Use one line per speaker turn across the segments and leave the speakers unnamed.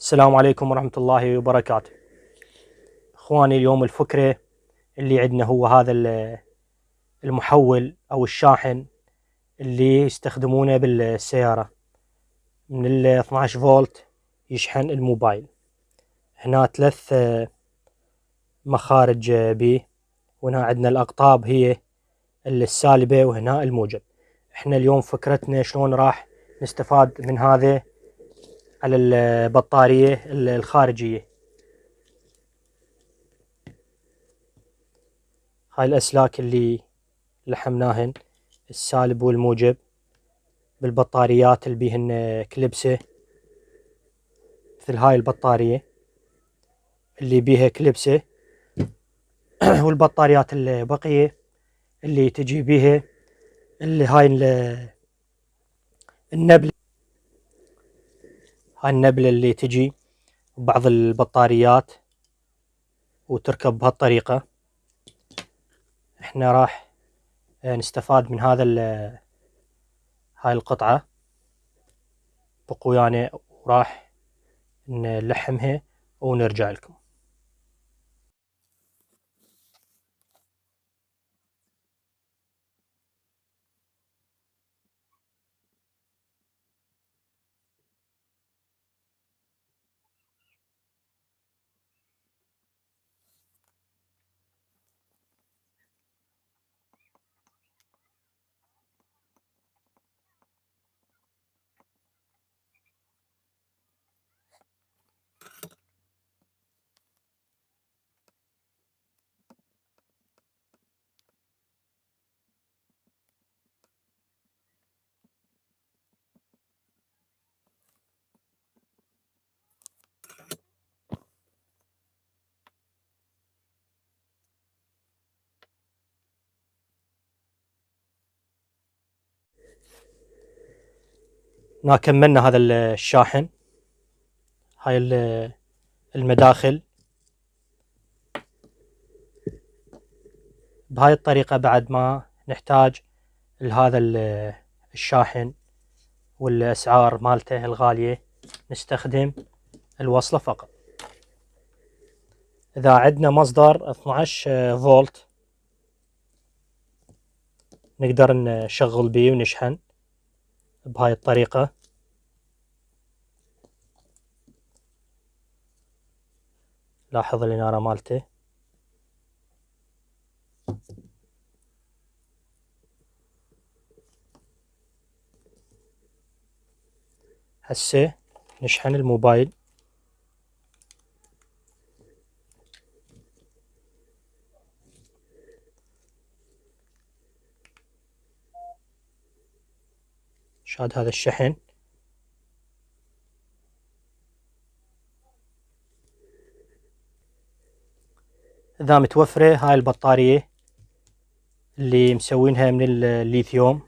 السلام عليكم ورحمة الله وبركاته. اخواني، اليوم الفكرة اللي عندنا هو هذا المحول او الشاحن اللي يستخدمونه بالسيارة من ال 12 فولت يشحن الموبايل. هنا 3 مخارج بيه، وهنا عندنا الاقطاب هي السالبة وهنا الموجب. احنا اليوم فكرتنا شلون راح نستفاد من هذا على البطارية الخارجية. هاي الأسلاك اللي لحمناهن السالب والموجب بالبطاريات اللي بيهن كليبسة، مثل هاي البطارية اللي بيها كليبسة والبطاريات البقية اللي تجي بيها اللي هاي النبلة، هاي النبلة اللي تجي ببعض البطاريات وتركب بهالطريقة. احنا راح نستفاد من هذا هاي القطعة بقوا وراح نلحمها ونرجع لكم. هنا كملنا هذا الشاحن، هاي المداخل بهاي الطريقة. بعد ما نحتاج لهذا الشاحن والأسعار مالته الغالية نستخدم الوصلة فقط. إذا عندنا مصدر 12 فولت نقدر نشغل بيه ونشحن بهاي الطريقة. لاحظ الإنارة مالته. هسه نشحن الموبايل. شاد هذا الشحن. إذا متوفرة هاي البطارية اللي مسوينها من الليثيوم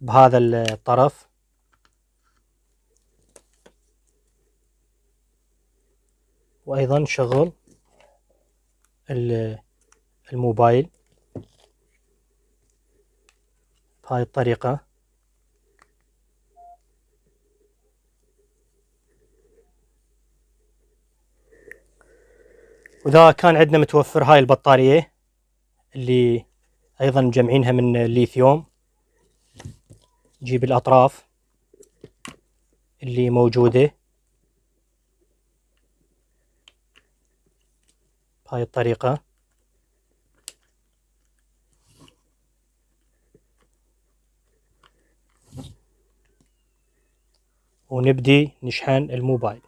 بهذا الطرف، وأيضا نشغل الموبايل بهاي الطريقة. وإذا كان عندنا متوفر هاي البطارية اللي أيضا مجمعينها من الليثيوم، نجيب الأطراف اللي موجودة بهاي الطريقة، ونبدي نشحن الموبايل.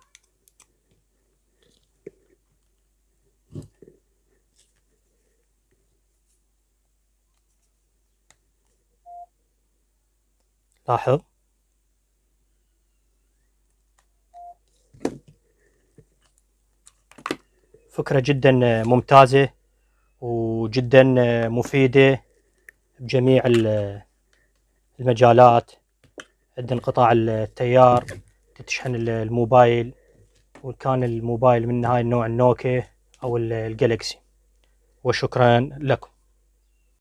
لاحظ فكرة جدا ممتازة وجدا مفيدة بجميع المجالات. عندنا انقطاع التيار تشحن الموبايل، وكان الموبايل من هاي النوع النوكيا أو الجالكسي. وشكرا لكم.